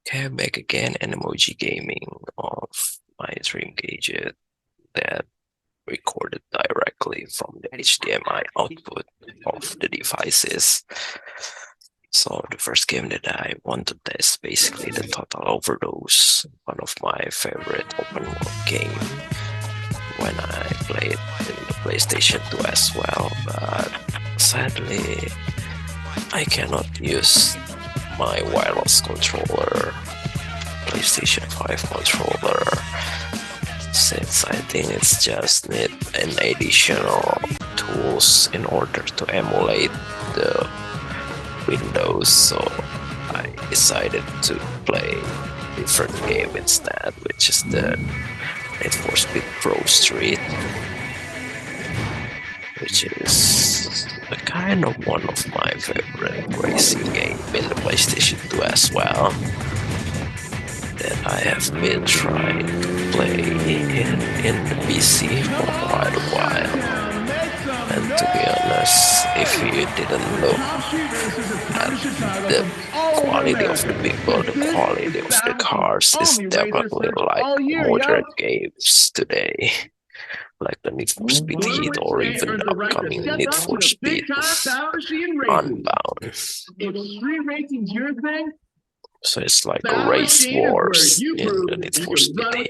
Okay, back again, Animoji gaming of my dream gadget that recorded directly from the HDMI output of the devices. So the first game that I want to test basically the Total Overdose, one of my favorite open world game when I played in the PlayStation 2 as well, but sadly I cannot use my wireless controller, PlayStation 5 controller, since I think it's just need an additional tools in order to emulate the Windows, so I decided to play a different game instead, which is the Need for Speed Pro Street, which is a kind of one of my favorite racing game in the PlayStation 2 as well, that I have been trying to play in the PC for quite a while. And to be honest, if you didn't look at the quality of the people, the quality of the cars is definitely like modern games today, like the Need for Speed Heat or even the upcoming Need for Speed Unbound. So it's like a race wars in the Need for Speed Heat.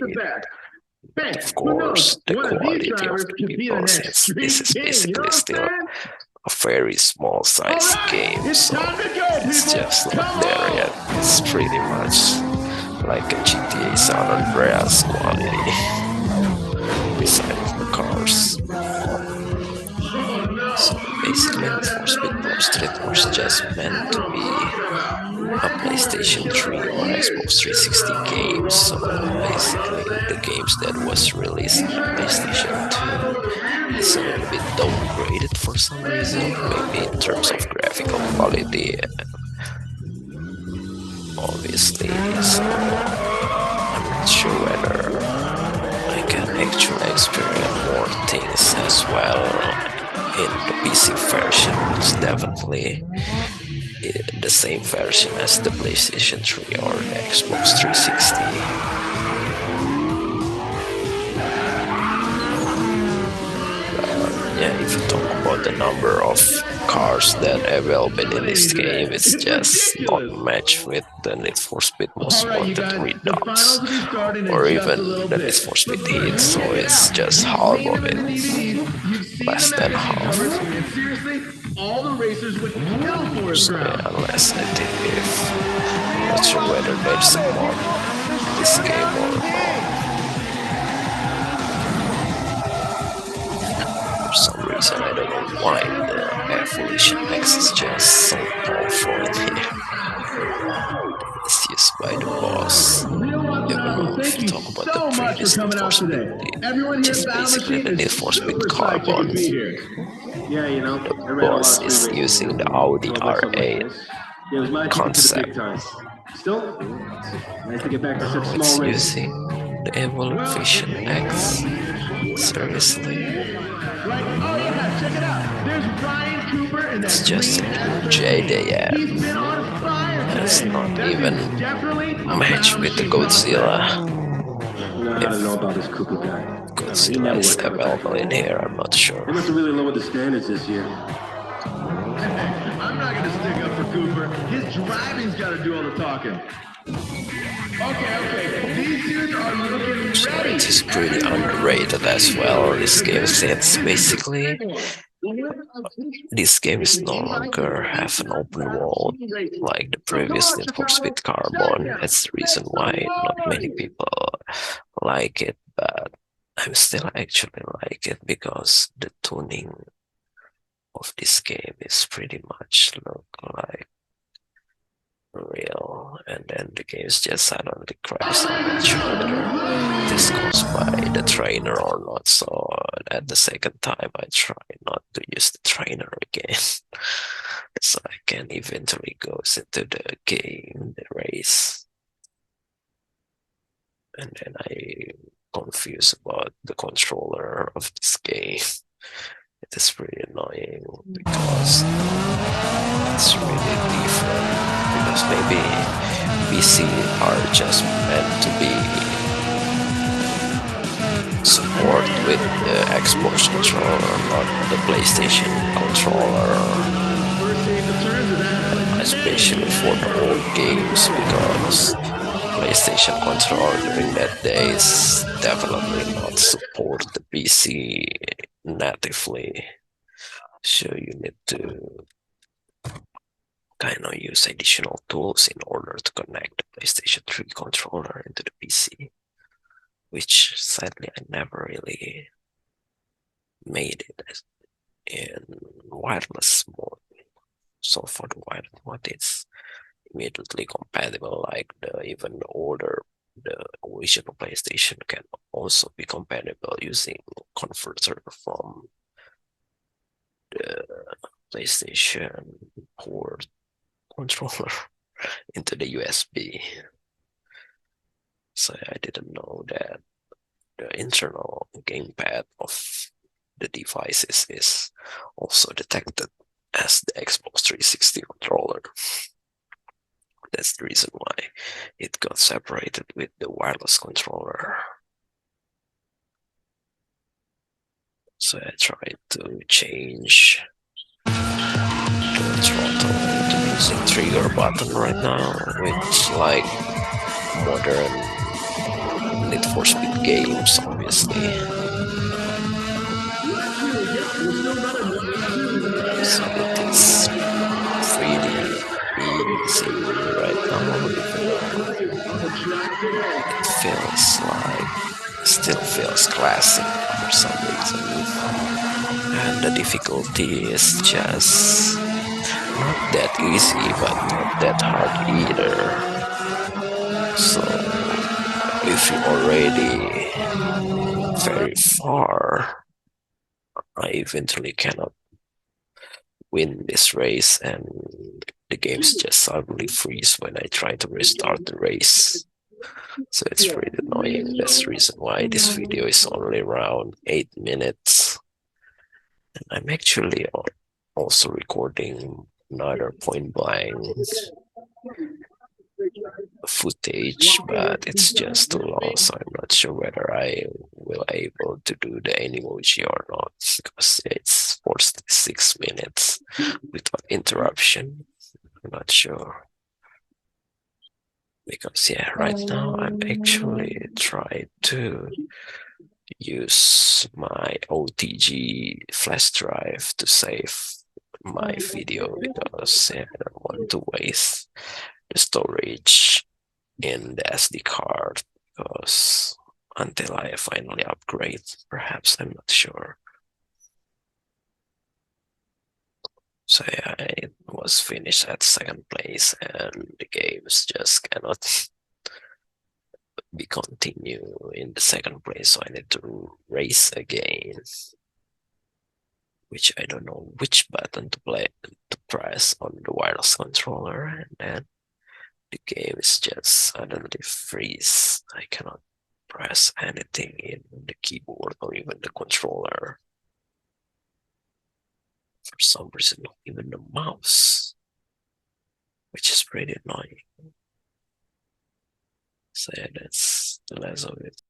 But of course, the quality of the people, since this is basically still a very small size game, so it's just not there yet. It's pretty much like a GTA San Andreas quality, besides the cars. So basically, Need for Speed Pro Street was just meant to be a PlayStation 3 or Xbox 360 game, so basically the games that was released on PlayStation 2 is a little bit downgraded for some reason, maybe in terms of graphical quality, obviously, so I'm not sure whether I can actually experience more things as well in the PC version, which is definitely the same version as the PlayStation 3 or the Xbox 360. Yeah, if you talk about the number of cars that are available in this game, it's just not matched with the Need for Speed Most Wanted Redux or even the Need for Speed Heat, so it's just half of it, less than half. All the racers would kill for it. So yeah, unless I think if I'm not sure whether there's a mod in this game or not. For some reason, I don't know why the Evolution X is just so powerful in here. It's used by the boss. Even if you talk about the previous Need for Speed, which is basically the Need for Speed Carbon. Yeah, you know, the boss is using the Audi R8 concept. Still, nice to get back to such It's small races. using the Evolution X. Seriously? It's just a JDM. It's not even matched with the Godzilla. I don't know about this Cooper guy. Godzilla is available in here, I'm not sure. They must have really lowered the standards this year. I'm not gonna stick up for Cooper. His driving's gotta do all the talking. Okay. These dudes are looking So ready. it is pretty underrated as well, this game, since basically this game is no longer have an open world like the previous Need for Speed Carbon. That's the reason why not many people like it, but I still actually like it because the tuning of this game is pretty much look like real, and then the game just suddenly crashes. I'm not sure whether this goes by the trainer or not, so at the second time I try not to use the trainer again. So I can eventually go into the game, the race, and then I confused about the controller of this game. It is pretty annoying because it's really different, because maybe PC are just meant to be support with the Xbox controller, not the PlayStation controller, especially for the old games, because PlayStation controller during that day is definitely not support the PC natively, so you need to kind of use additional tools in order to connect the PlayStation 3 controller into the PC, which sadly I never really made it in wireless mode. So for the wireless mode, it's immediately compatible, like even the older, the original PlayStation can also be compatible using converter from the PlayStation port controller into the USB. So I didn't know that the internal gamepad of the devices is also detected as the Xbox 360 controller. That's the reason why it got separated with the wireless controller. So I tried to change the throttle into using trigger button right now, which like modern Need for Speed games, obviously. So it is pretty easy right now, even though it feels like, still feels classic for some reason. And the difficulty is just not that easy, but not that hard either. So if you're already very far, I eventually cannot win this race, and the games just suddenly freeze when I try to restart the race. So it's pretty annoying. That's the reason why this video is only around 8 minutes. And I'm actually also recording another point blank footage, but it's just too long, so I'm not sure whether I will able to do the Animoji or not, because it's 46 minutes without interruption. I'm not sure, because yeah, right now I'm actually trying to use my OTG flash drive to save my video, because yeah, I don't want to waste the storage in the SD card, because until I finally upgrade, perhaps, I'm not sure. So yeah, it was finished at second place, and the games just cannot be continued in the second place, so I need to race again, which I don't know which button to press on the wireless controller, and then the game is just suddenly freeze. I cannot press anything in the keyboard or even the controller. For some reason, not even the mouse, which is pretty annoying. So yeah, that's the last of it.